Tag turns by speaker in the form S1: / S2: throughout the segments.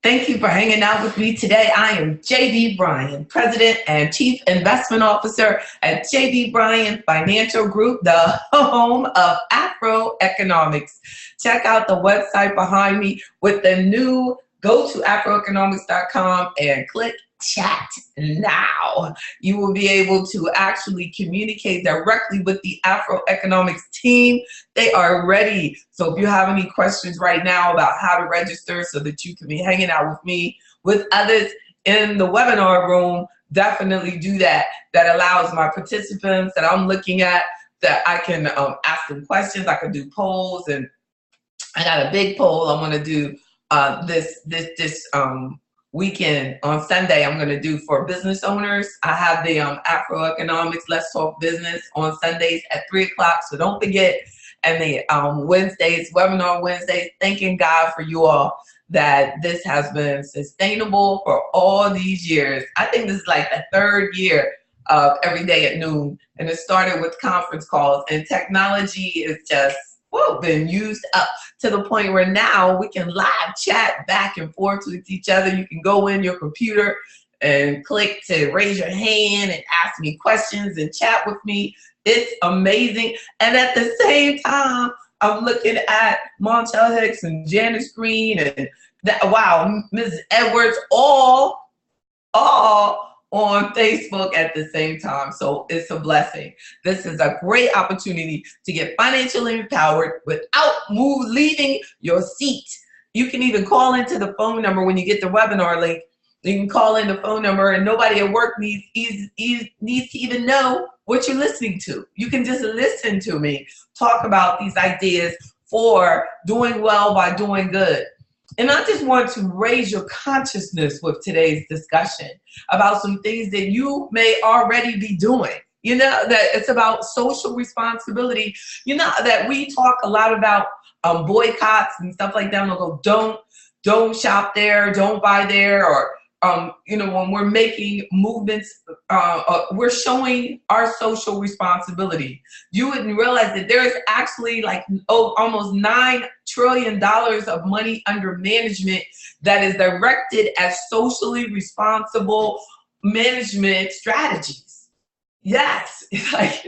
S1: Thank you for hanging out with me today. I am J.B. Bryan, President and Chief Investment Officer at J.B. Bryan Financial Group, the home of AfroEconomics. Check out the website behind me with the new, go to AfroEconomics.com and click chat now. You will be able to actually communicate directly with the AfroEconomics team. They are ready. So if you have any questions right now about how to register so that you can be hanging out with me, with others in the webinar room, definitely do that. That allows my participants that I'm looking at that I can ask them questions. I can do polls, and I got a big poll I'm going to do this weekend on Sunday. I'm going to do for business owners. I have the AfroEconomics Let's Talk Business on Sundays at 3 o'clock. So don't forget. And the Wednesdays, webinar Wednesdays, thanking God for you all that this has been sustainable for all these years. I think this is like the third year of Every Day at Noon. And it started with conference calls, and technology is just been used up to the point where now we can live chat back and forth with each other. You can go in your computer and click to raise your hand and ask me questions and chat with me. It's amazing. And at the same time, I'm looking at Montel Hicks and Janice Green and Ms. Edwards, all on Facebook at the same time. So it's a blessing. This is a great opportunity to get financially empowered without leaving your seat. You can even call into the phone number when you get the webinar link. You can call in the phone number, and nobody at work needs to even know what you're listening to. You can just listen to me talk about these ideas for doing well by doing good. And I just want to raise your consciousness with today's discussion about some things that you may already be doing. You know, that it's about social responsibility. You know, that we talk a lot about boycotts and stuff like that. We'll go, don't shop there, don't buy there, or you know, when we're making movements, we're showing our social responsibility. You wouldn't realize that there is actually like almost $9 trillion of money under management that is directed at socially responsible management strategies. Yes, like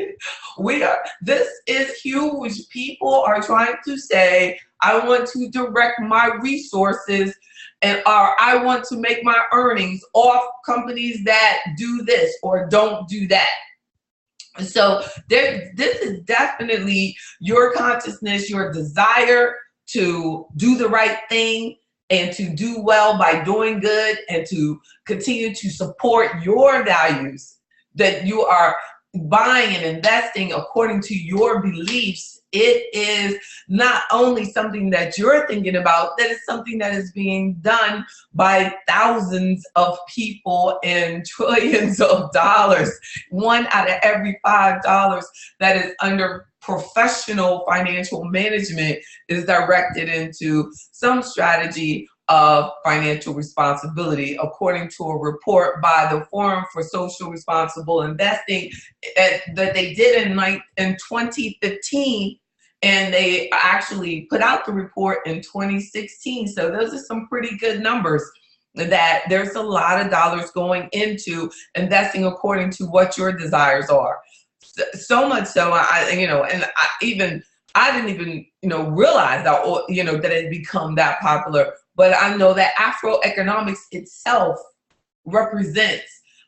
S1: this is huge. People are trying to say, I want to direct my resources and I want to make my earnings off companies that do this or don't do that. So this is definitely your consciousness, your desire to do the right thing and to do well by doing good and to continue to support your values, that you are buying and investing according to your beliefs. It is not only something that you're thinking about, that is something that is being done by thousands of people and trillions of dollars. 1 out of every $5 that is under professional financial management is directed into some strategy of financial responsibility, according to a report by the Forum for Social Responsible Investing that they did in 2015, and they actually put out the report in 2016. So those are some pretty good numbers, that there's a lot of dollars going into investing according to what your desires are. So much so, I didn't even realize that that it had become that popular. But I know that AfroEconomics itself represents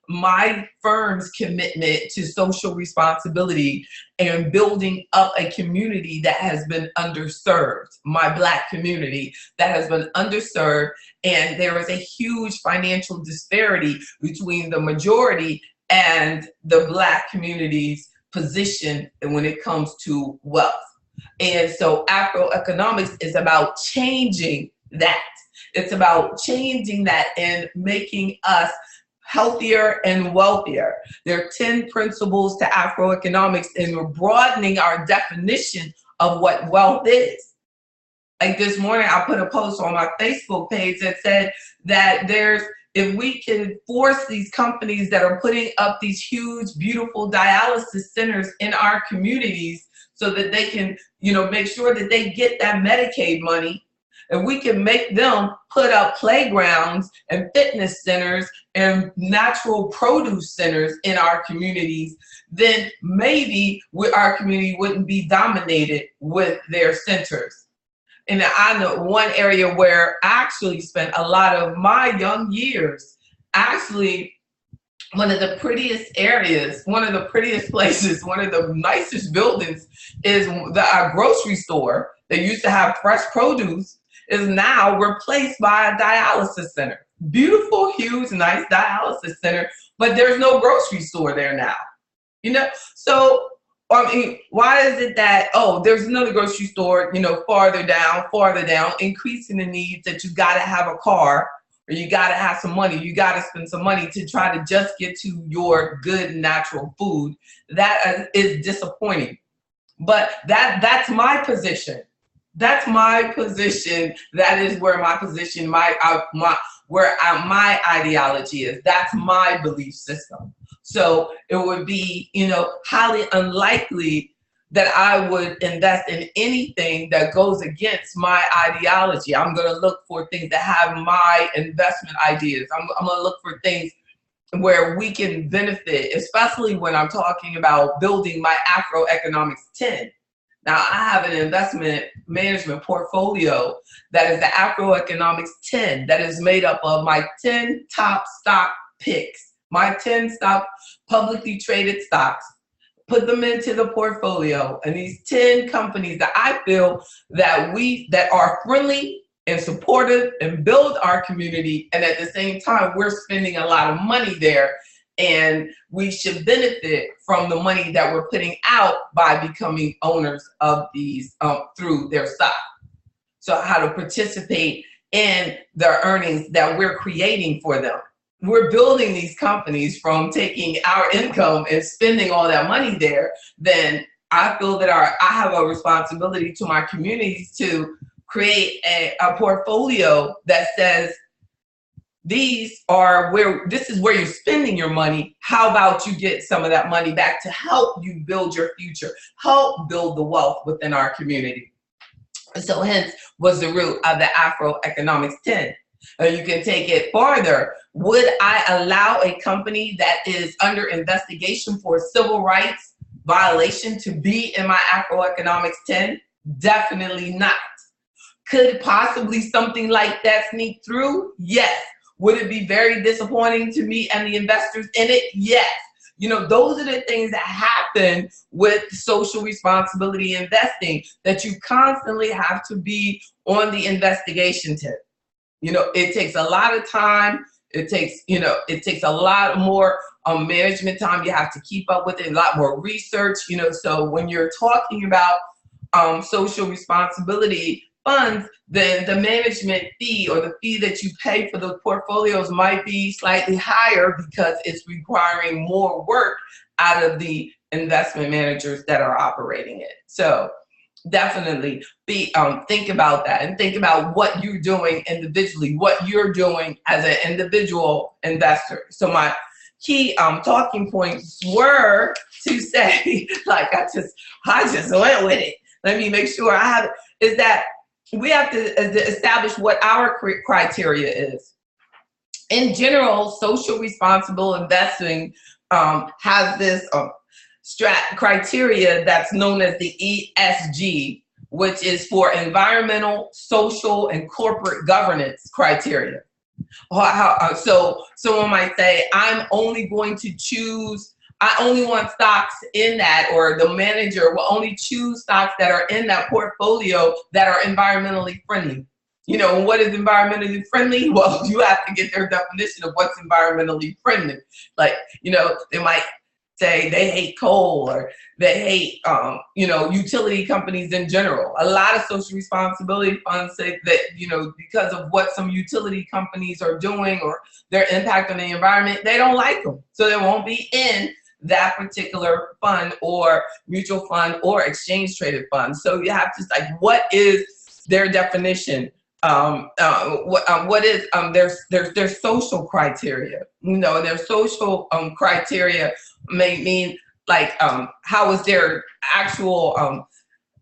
S1: my firm's commitment to social responsibility and building up a community that has been underserved, my Black community that has been underserved. And there is a huge financial disparity between the majority and the Black community's position when it comes to wealth. And so AfroEconomics is about changing that. It's about changing that and making us healthier and wealthier. There are 10 principles to AfroEconomics, and we're broadening our definition of what wealth is. Like this morning, I put a post on my Facebook page that said that if we can force these companies that are putting up these huge, beautiful dialysis centers in our communities so that they can, make sure that they get that Medicaid money, if we can make them put up playgrounds and fitness centers and natural produce centers in our communities, then maybe our community wouldn't be dominated with their centers. And I know one area where I actually spent a lot of my young years, actually one of the prettiest areas, one of the prettiest places, one of the nicest buildings is our grocery store that used to have fresh produce is now replaced by a dialysis center. Beautiful, huge, nice dialysis center, but there's no grocery store there now. You know, so I mean, why is it that, oh, there's another grocery store, you know, farther down, increasing the needs that you got to have a car, or you got to have some money, you got to spend some money to try to just get to your good natural food. That is disappointing. But that's my position. That's my position. That is where my position, my ideology is. That's my belief system. So it would be, you know, highly unlikely that I would invest in anything that goes against my ideology. I'm going to look for things that have my investment ideas. I'm going to look for things where we can benefit, especially when I'm talking about building my AfroEconomIcs 10. Now, I have an investment management portfolio that is the AfroEconomIcs 10 that is made up of my 10 top stock picks, my 10 stock publicly traded stocks, put them into the portfolio, and these 10 companies that I feel that are friendly and supportive and build our community, and at the same time we're spending a lot of money there, and we should benefit from the money that we're putting out by becoming owners of these through their stock. So how to participate in the earnings that we're creating for them. We're building these companies from taking our income and spending all that money there. Then I feel that I have a responsibility to my communities to create a portfolio that says, this is where you're spending your money. How about you get some of that money back to help you build your future, help build the wealth within our community. So hence was the root of the AfroEconomIcs 10. You can take it farther. Would I allow a company that is under investigation for civil rights violation to be in my AfroEconomIcs 10? Definitely not. Could possibly something like that sneak through? Yes. Would it be very disappointing to me and the investors in it? Yes. You know, those are the things that happen with social responsibility investing, that you constantly have to be on the investigation tip. You know, it takes a lot of time. It takes a lot more management time. You have to keep up with it, a lot more research, you know. So when you're talking about social responsibility funds, then the management fee or the fee that you pay for the portfolios might be slightly higher because it's requiring more work out of the investment managers that are operating it. So definitely think about that, and think about what you're doing individually, what you're doing as an individual investor. So my key talking points were to say, like I just went with it. Let me make sure I have it. Is that we have to establish what our criteria is. In general, social responsible investing has this criteria that's known as the ESG, which is for environmental, social, and corporate governance criteria. So someone might say, I'm only going to choose, I only want stocks in that, or the manager will only choose stocks that are in that portfolio that are environmentally friendly. You know, what is environmentally friendly? Well, you have to get their definition of what's environmentally friendly. Like, you know, they might say they hate coal, or they hate, you know, utility companies in general. A lot of social responsibility funds say that, you know, because of what some utility companies are doing or their impact on the environment, they don't like them. So they won't be in that particular fund or mutual fund or exchange traded fund. So you have to, like, what is their definition? What is their social criteria? You know, and their social criteria may mean, like, how is their actual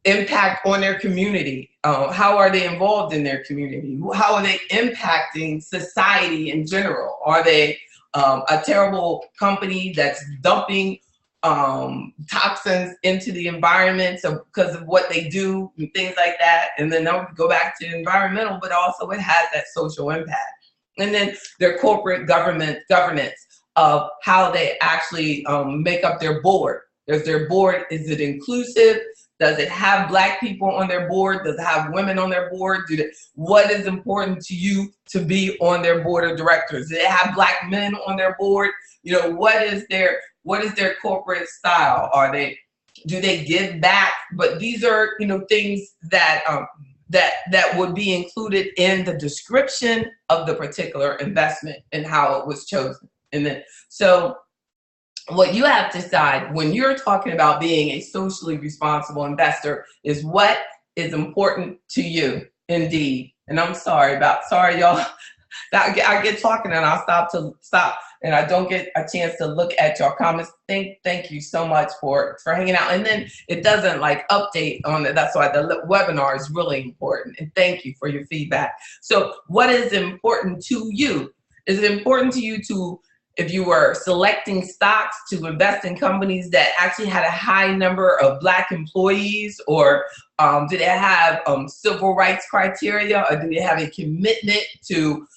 S1: impact on their community? How are they involved in their community? How are they impacting society in general? Are they a terrible company that's dumping toxins into the environment because of what they do and things like that? And then they'll go back to environmental, but also it has that social impact. And then their corporate governance of how they actually make up their board. Is their board, is it inclusive? Does it have Black people on their board? Does it have women on their board? What is important to you to be on their board of directors? Do they have Black men on their board? You know, what is their corporate style? Do they give back? But these are, you know, things that that would be included in the description of the particular investment and how it was chosen. And then so what you have to decide when you're talking about being a socially responsible investor is what is important to you, indeed. And I'm sorry y'all. I get talking and I'll stop and I don't get a chance to look at your comments. Thank you so much for hanging out. And then it doesn't like update on it. That's why the webinar is really important. And thank you for your feedback. So what is important to you? Is it important to you to, if you were selecting stocks, to invest in companies that actually had a high number of Black employees, or do they have civil rights criteria, or do they have a commitment to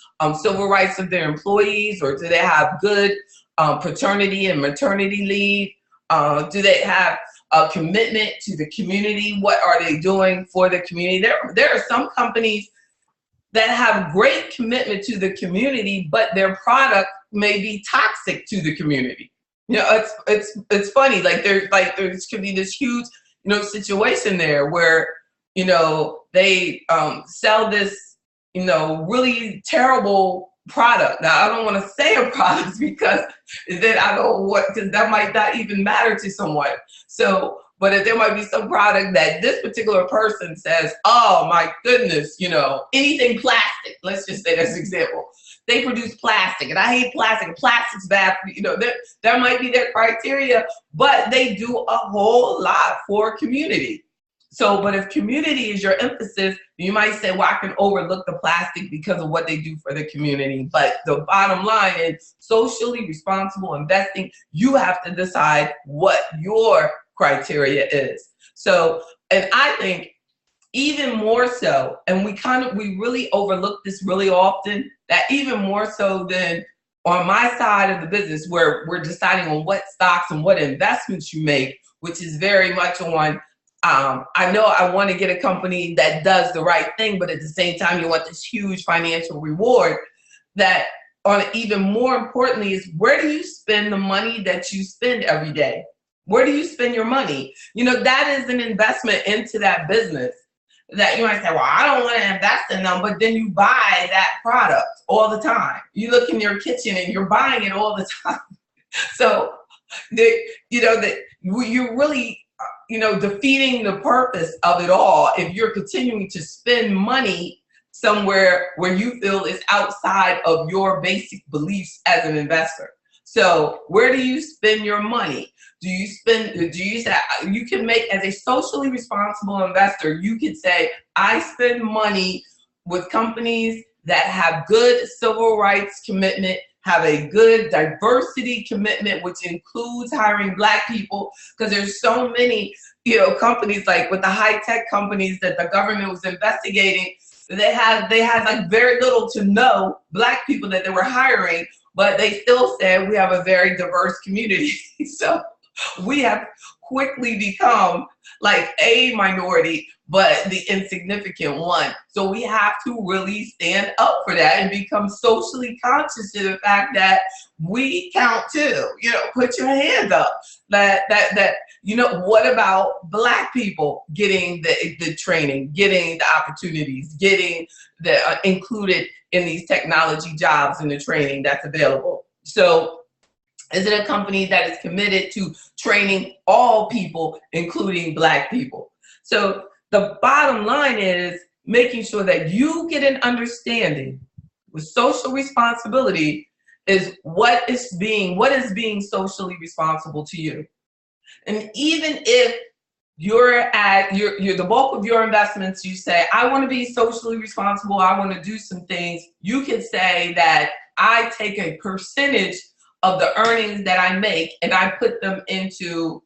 S1: civil rights of their employees, or do they have good paternity and maternity leave? Do they have a commitment to the community? What are they doing for the community? There are some companies that have great commitment to the community, but their product may be toxic to the community. You know, it's funny. Like there could be this huge, you know, situation there where, you know, they sell this, you know, really terrible product. Now I don't want to say a product because then I don't want, because that might not even matter to someone. So, but if there might be some product that this particular person says, oh my goodness, you know, anything plastic, let's just say that's an example. They produce plastic and I hate plastic. Plastic's bad for, you know, that might be their criteria, but they do a whole lot for community. So, but if community is your emphasis, you might say, well, I can overlook the plastic because of what they do for the community. But the bottom line is socially responsible investing. You have to decide what your criteria is. So, and I think even more so, and we really overlook this really often, that even more so than on my side of the business where we're deciding on what stocks and what investments you make, which is very much on, I know I want to get a company that does the right thing, but at the same time, you want this huge financial reward. That on even more importantly is, where do you spend the money that you spend every day? Where do you spend your money? You know, that is an investment into that business. That you might say, well, I don't want to invest in them, but then you buy that product all the time. You look in your kitchen and you're buying it all the time. So, you're really, you know, defeating the purpose of it all if you're continuing to spend money somewhere where you feel is outside of your basic beliefs as an investor. So where do you spend your money? You can make, as a socially responsible investor, you could say, I spend money with companies that have good civil rights commitment, have a good diversity commitment, which includes hiring Black people, because there's so many, you know, companies like with the high-tech companies that the government was investigating, they had like very little to no Black people that they were hiring, but they still said we have a very diverse community. So we have quickly become like a minority, but the insignificant one. So we have to really stand up for that and become socially conscious to the fact that we count too. You know, put your hand up. That you know, what about Black people getting the training, getting the opportunities, getting the included in these technology jobs and the training that's available? So is it a company that is committed to training all people, including Black people? So the bottom line is making sure that you get an understanding with social responsibility is what is being socially responsible to you. And even if you're the bulk of your investments, you say, I want to be socially responsible, I want to do some things, you can say that I take a percentage of the earnings that I make and I put them into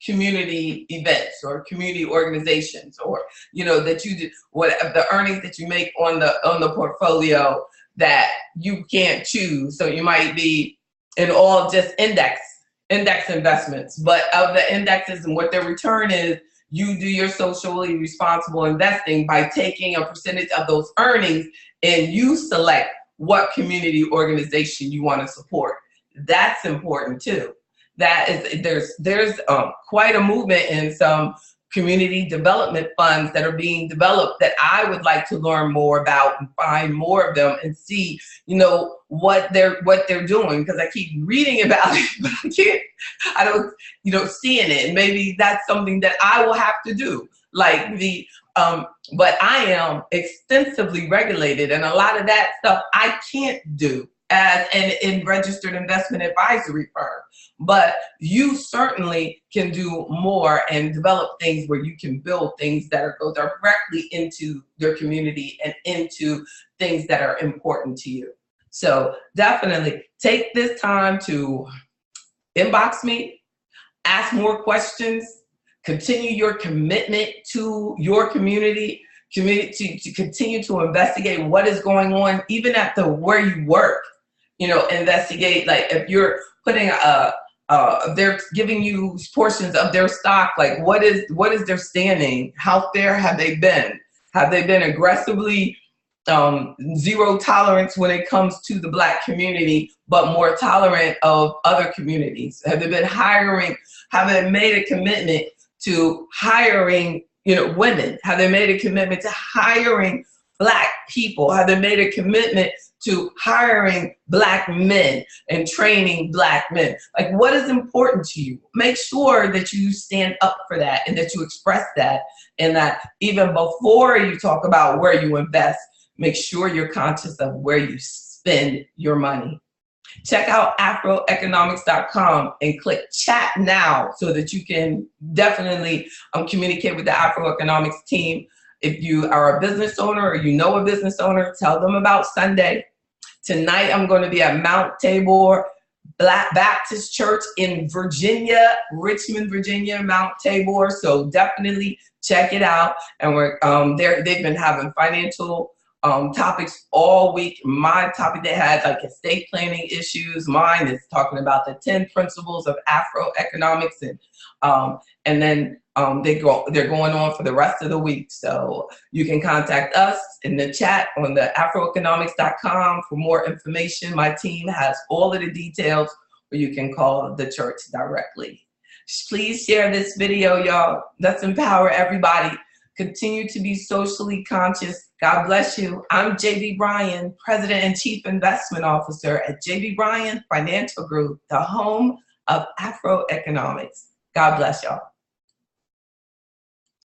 S1: community events or community organizations, or that you do what the earnings that you make on the portfolio that you can't choose. So you might be in all just index investments, but of the indexes and what their return is, you do your socially responsible investing by taking a percentage of those earnings and you select what community organization you want to support. That's important too. That is, there's quite a movement in some community development funds that are being developed that I would like to learn more about and find more of them and see, what they're doing, because I keep reading about it, but I don't, seeing it. And maybe that's something that I will have to do. Like but I am extensively regulated, and a lot of that stuff I can't do as an registered investment advisory firm. But you certainly can do more and develop things where you can build things that go directly into your community and into things that are important to you. So definitely take this time to inbox me, ask more questions, continue your commitment to your community, to continue to investigate what is going on, even at where you work. Investigate, like if you're putting they're giving you portions of their stock, like what is their standing? How fair have they been? Have they been aggressively zero tolerance when it comes to the Black community, but more tolerant of other communities? Have they been hiring? Have they made a commitment to hiring, women? Have they made a commitment to hiring Black people? Have they made a commitment to hiring Black men and training Black men? Like, what is important to you? Make sure that you stand up for that and that you express that, and that even before you talk about where you invest, make sure you're conscious of where you spend your money. Check out AfroEconomIcs.com and click chat now so that you can definitely communicate with the AfroEconomIcs team. If you are a business owner or a business owner, tell them about Sunday. Tonight, I'm going to be at Mount Tabor Black Baptist Church in Virginia, Richmond, Virginia, Mount Tabor. So definitely check it out. And they've been having financial topics all week. My topic, they had like estate planning issues. Mine is talking about the 10 principles of AfroEconomics, and then they're going on for the rest of the week. So you can contact us in the chat on the AfroEconomIcs.com for more information. My team has all of the details, or you can call the church directly. Please share this video, y'all. Let's empower everybody. Continue to be socially conscious. God bless you. I'm JB Bryan, President and Chief Investment Officer at JB Bryan Financial Group, the home of AfroEconomics. God bless y'all.